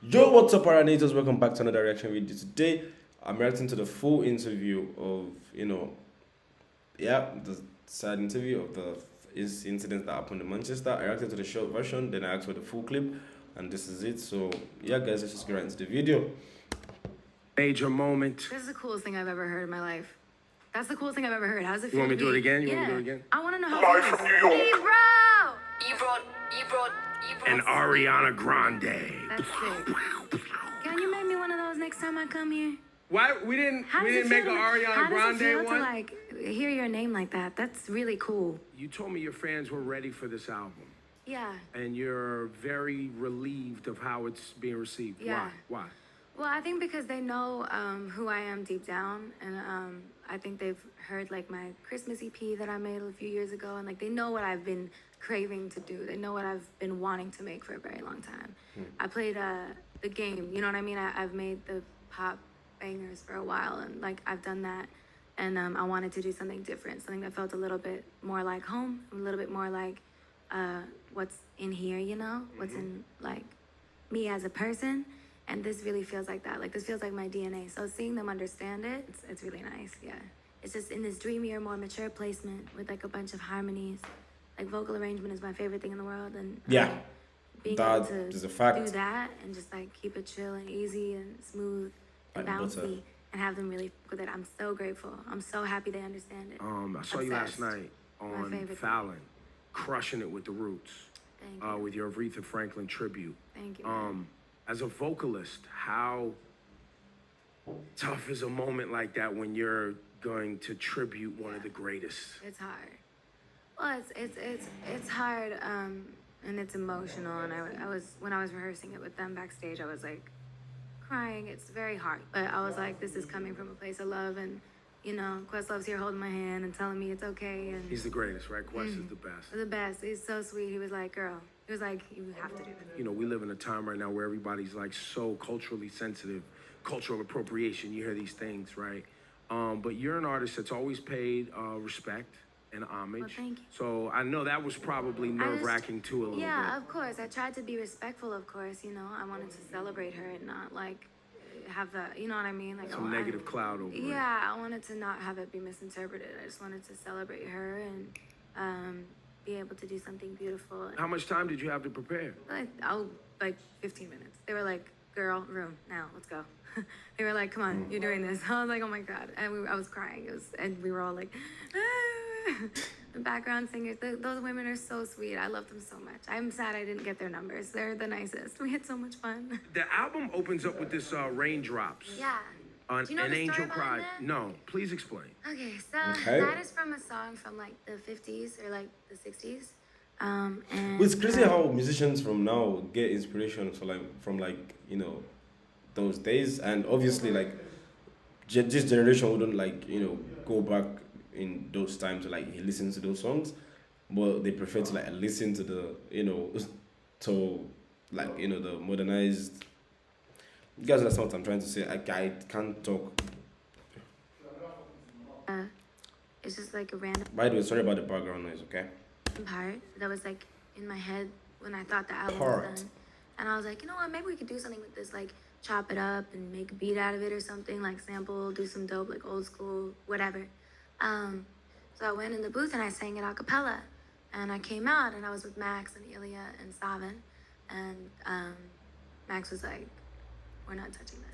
Yo, what's up, Aranators? Welcome back to another reaction video. Today, I'm reacting to the full interview of, the sad interview of the incident that happened in Manchester. I reacted to the short version, then I asked for the full clip, and this is it. So, yeah, guys, let's just get right into the video. Major moment. This is the coolest thing I've ever heard in my life. That's the coolest thing I've ever heard. How's it You feel? want me to do it again? You yeah. want me to do it again? I want to know how it feels. Hey, bro! You brought. And Ariana Grande. That's sick. Can you make me one of those next time I come here? Why we didn't make an Ariana Grande feel one? to like hear your name like that? That's really cool. You told me your fans were ready for this album. Yeah. And you're very relieved of how it's being received. Yeah. Why? Well, I think because they know who I am deep down, and I think they've heard like my Christmas EP that I made a few years ago, and like they know what I've been craving to do. They know what I've been wanting to make for a very long time. I played the game, you know what I mean? I've made the pop bangers for a while, and like I've done that, and I wanted to do something different, something that felt a little bit more like home, a little bit more like what's in here, you know, what's in like me as a person. And this really feels like that. Like, this feels like my DNA. So seeing them understand it, it's really nice, yeah. It's just in this dreamier, more mature placement with, like, a bunch of harmonies. Like, vocal arrangement is my favorite thing in the world. And Yeah, being that able to is a fact. do that and just, like, keep it chill and easy and smooth and Like butter. bouncy and have them really fuck with it. I'm so grateful. I'm so happy they understand it. I saw you last night on Fallon, crushing it with the Roots. Thank you. With your Aretha Franklin tribute. Thank you. As a vocalist, how tough is a moment like that when you're going to tribute one of the greatest? It's hard. Well, it's hard, and it's emotional. And I was when I was rehearsing it with them backstage, I was like crying. It's very hard, but I was like, this is coming from a place of love, and you know, Questlove's here holding my hand and telling me it's okay. And He's the greatest, right? Quest is the best. the best. He's so sweet. He was like, girl. He was like, you have to do this. You know, we live in a time right now where everybody's like so culturally sensitive, cultural appropriation. You hear these things, right? But you're an artist that's always paid respect and homage. Well, thank you. So I know that was probably nerve-wracking too a little bit. Yeah, of course. I tried to be respectful, of course. You know, I wanted to celebrate her and not like have the, you know what I mean? Like some negative cloud over it. Yeah, I wanted to not have it be misinterpreted. I just wanted to celebrate her and be able to do something beautiful. How much time did you have to prepare? Like 15 minutes. They were like, girl, room, now, let's go. They were like, come on, you're doing this. I was like, oh my God. And I was crying. And we were all like, ah. The background singers, those women are so sweet. I love them so much. I'm sad I didn't get their numbers. They're the nicest. We had so much fun. The album opens up with this Raindrops. Yeah. Do you know An the Angel story behind Cried. that? No, please explain. Okay, so Okay. that is from a song from like the 50s or like the 60s. And It's crazy how musicians from now get inspiration from those days, and obviously like this generation wouldn't go back in those times to like listen to those songs, but they prefer to like listen to the the modernized. You guys understand what I'm trying to say? I can't talk. it's just like a random By the way, sorry about the background noise. Okay. part that was like in my head when I thought the album Part. was done. And I was like, you know what, maybe we could do something with this, like chop it up and make a beat out of it or something, like sample, do some dope, like old school, whatever. So I went in the booth and I sang it a cappella. And I came out and I was with Max and Ilya and Savin. And Max was like, we're not touching that.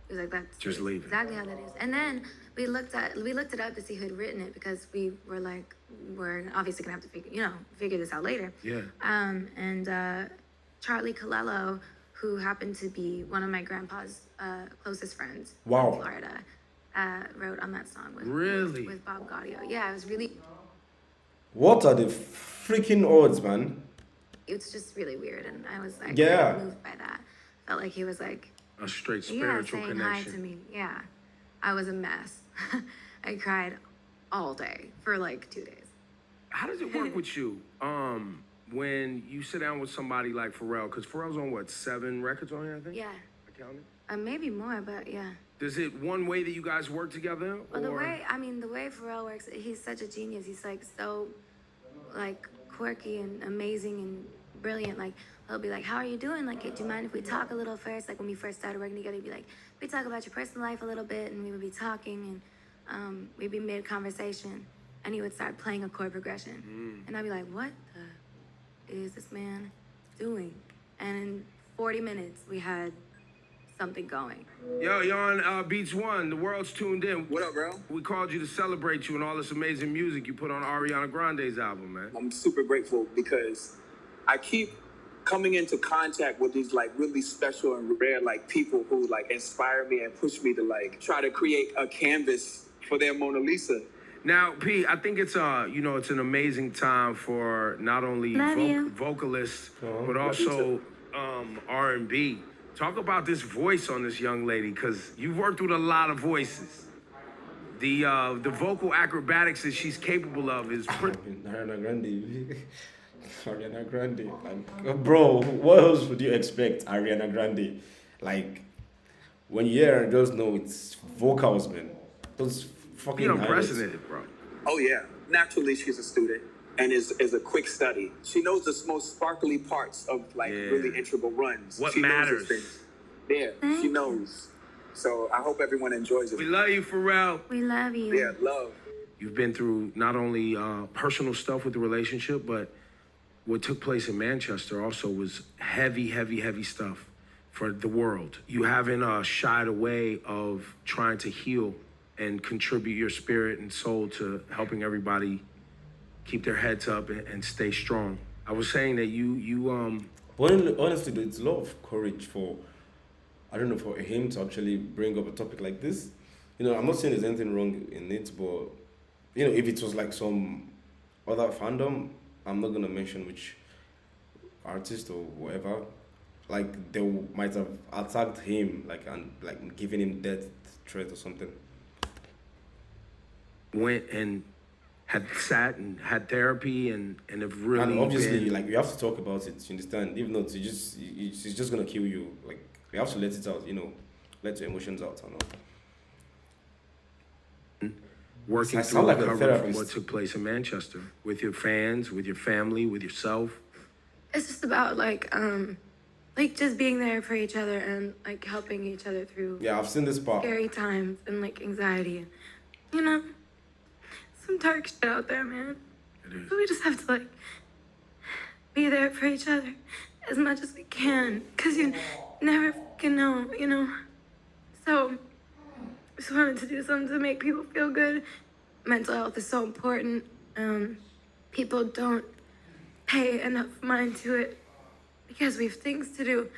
He was like, that's Just leave it. exactly how that is. And then we looked it up to see who had written it, because we were like, we're obviously gonna have to figure this out later. Yeah. And Charlie Colello, who happened to be one of my grandpa's closest friends Wow. in Florida, wrote on that song with Bob Gaudio. Yeah, it was really. What are the freaking odds, man? It's just really weird, and I was like, Yeah. really moved by that. Felt like he was like, A straight yeah, spiritual saying connection. hi to me. Yeah, I was a mess. I cried all day for like 2 days. How does it work with you when you sit down with somebody like Pharrell? Because Pharrell's on what, 7 records on here, I think? Yeah, I counted. maybe more, but yeah. Is it one way that you guys work together? Well, the or- way Pharrell works, he's such a genius. He's like so, like quirky and amazing and brilliant. Like he'll be like, "How are you doing? Like, do you mind if we talk a little first?" Like when we first started working together, he'd be like, "We talk about your personal life a little bit," and we would be talking, and we'd be mid conversation, and he would start playing a chord progression, and I'd be like, "What the is this man doing?" And in 40 minutes, we had something going. Yo, you're on Beats One. The world's tuned in. What up, bro? We called you to celebrate you and all this amazing music you put on Ariana Grande's album, man. I'm super grateful because I keep coming into contact with these like really special and rare like people who like inspire me and push me to like try to create a canvas for their Mona Lisa. Now, P, I think it's it's an amazing time for not only vocalists but also R&B. Talk about this voice on this young lady, because you've worked with a lot of voices. The vocal acrobatics that she's capable of is pretty. Ariana Grande. Ariana Grande. Like, bro, what else would you expect? Ariana Grande. Like, when you hear her, just know it's vocals, man. Those fucking unprecedented, bro. Oh yeah, naturally she's a student and is a quick study. She knows the most sparkly parts of like really integral runs. What she matters? Knows those things. Yeah, she knows. So I hope everyone enjoys it. We love you, Pharrell. We love you. Yeah, love. You've been through not only personal stuff with the relationship, but what took place in Manchester also was heavy, heavy, heavy stuff for the world. You haven't shied away of trying to heal and contribute your spirit and soul to helping everybody keep their heads up and stay strong. I was saying that Well, honestly, it's a lot of courage for, I don't know, for him to actually bring up a topic like this. I'm not saying there's anything wrong in it, but, if it was like some other fandom, I'm not going to mention which artist or whatever, like they might have attacked him, and giving him death threat or something. went and had sat and had therapy and have really And obviously, been, like, you have to talk about it, you understand? If not, it's just going to kill you. Like, you have to let it out, let your emotions out and all. working I through sound like a recovery from therapist. what took place in Manchester with your fans, with your family, with yourself. It's just about like just being there for each other and like helping each other through Yeah, I've seen this part. scary times and like anxiety. Some dark shit out there, man. It is. So we just have to like be there for each other as much as we can, cause you never fucking know. So just wanted to do something to make people feel good. Mental health is so important. People don't pay enough mind to it because we have things to do.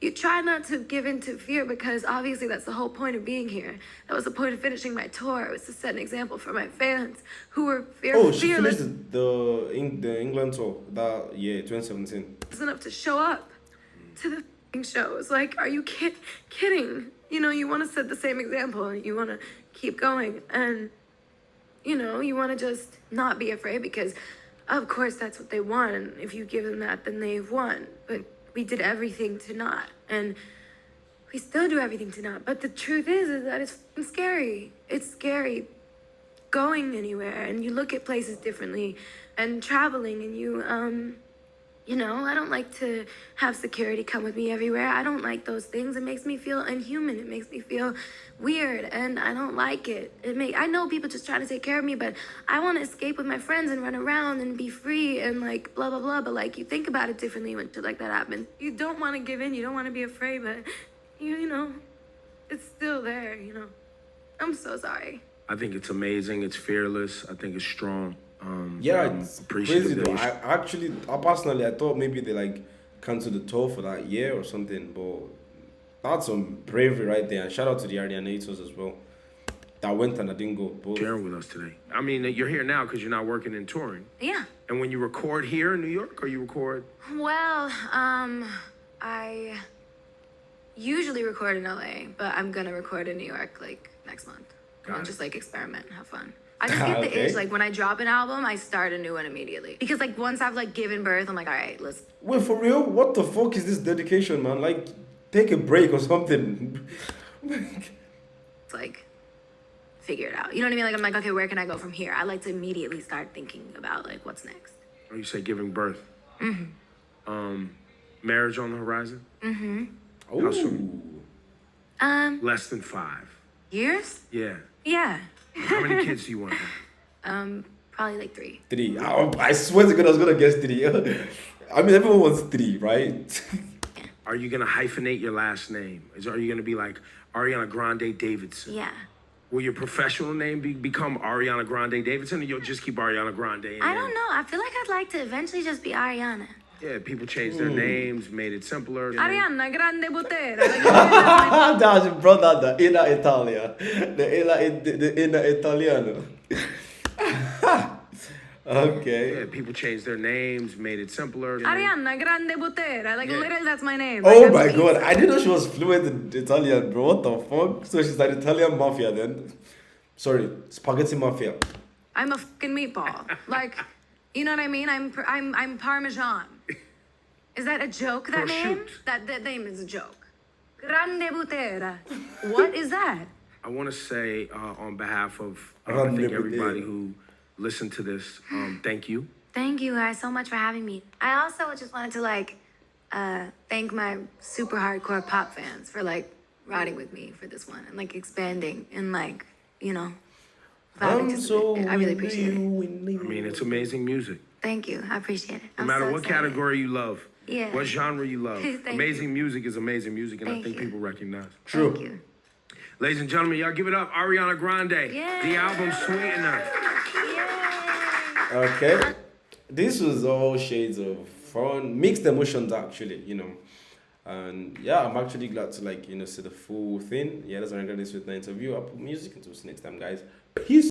You try not to give in to fear because obviously that's the whole point of being here. That was the point of finishing my tour. It was to set an example for my fans who were Oh, she fearless finished the England tour that year, 2017. enough to show up to the f***ing shows. Like, are you kidding? You want to set the same example and you want to keep going. And, you want to just not be afraid because, of course, that's what they want. And if you give them that, then they've won. But we did everything to not. And we still do everything to not. But the truth is that it's f***ing scary. It's scary going anywhere. And you look at places differently and traveling and I don't like to have security come with me everywhere. I don't like those things. It makes me feel inhuman. It makes me feel weird, and I don't like it. I know people just trying to take care of me, but I want to escape with my friends and run around and be free and like blah, blah, blah. But like you think about it differently when shit like that happens. You don't want to give in. You don't want to be afraid, but it's still there, I'm so sorry. I think it's amazing. It's fearless. I think it's strong. Yeah, I'm it's appreciative crazy though. that I personally, I thought maybe they like canceled the tour for that year or something, but that's some bravery right there. And shout out to the Arianators as well that went and I didn't go. you're But sharing with us today. I mean, you're here now because you're not working and touring. Yeah. And when you record here in New York, or you record? Well, I usually record in LA, but I'm gonna record in New York like next month. Got And it. just like experiment and have fun. I just get the Okay. itch, like when I drop an album, I start a new one immediately. Because like once I've like given birth, I'm like, all right, let's. wait, for real? What the fuck is this dedication, man? Like, take a break or something. Like figure it out. You know what I mean? Like I'm like, okay, where can I go from here? I like to immediately start thinking about like what's next. Or you say giving birth. Marriage on the horizon? Oh, How soon? Less than 5. Years? Yeah. Yeah. How many kids do you want? Probably like 3. 3. I swear to God, I was gonna guess 3. I mean, everyone wants 3, right? Are you gonna hyphenate your last name? Are you gonna be like Ariana Grande Davidson? Yeah. Will your professional name become Ariana Grande Davidson, or you'll just keep Ariana Grande? I don't know. I feel like I'd like to eventually just be Ariana. Yeah, people changed their names, made it simpler. Ariana Grande Botera. That's brought out the inner Italia. The inner Italiano. Okay. Yeah, people changed their names, made it simpler. Ariana Grande Botera. Like, literally, that's my name. Oh Like, my I'm God, I didn't know she was fluent in Italian, bro. What the fuck? So she's like Italian mafia then? Sorry, spaghetti mafia. I'm a fucking meatball. Like, you know what I mean? I'm Parmesan. Is that a joke, that name? Prosciutto. That name is a joke. Grande Botera. What is that? I want to say on behalf of I Grande think everybody Botera. who listened to this, thank you. Thank you guys so much for having me. I also just wanted to thank my super hardcore pop fans for riding with me for this one and expanding and vibing to it. I really appreciate it. I mean, it's amazing music. Thank you. I appreciate it. No matter what category you love, Yeah. what genre you love, Thank amazing music is amazing music, and I Thank think you. people recognize. True. Thank you. Ladies and gentlemen, y'all give it up, Ariana Grande, Yay. the album Sweetener. Yay! Okay. This was all shades of fun, mixed emotions actually, And yeah, I'm actually glad to see the full thing. Yeah, that's Ariana Grande's with the interview. Apple Music. Until next time, guys. Peace.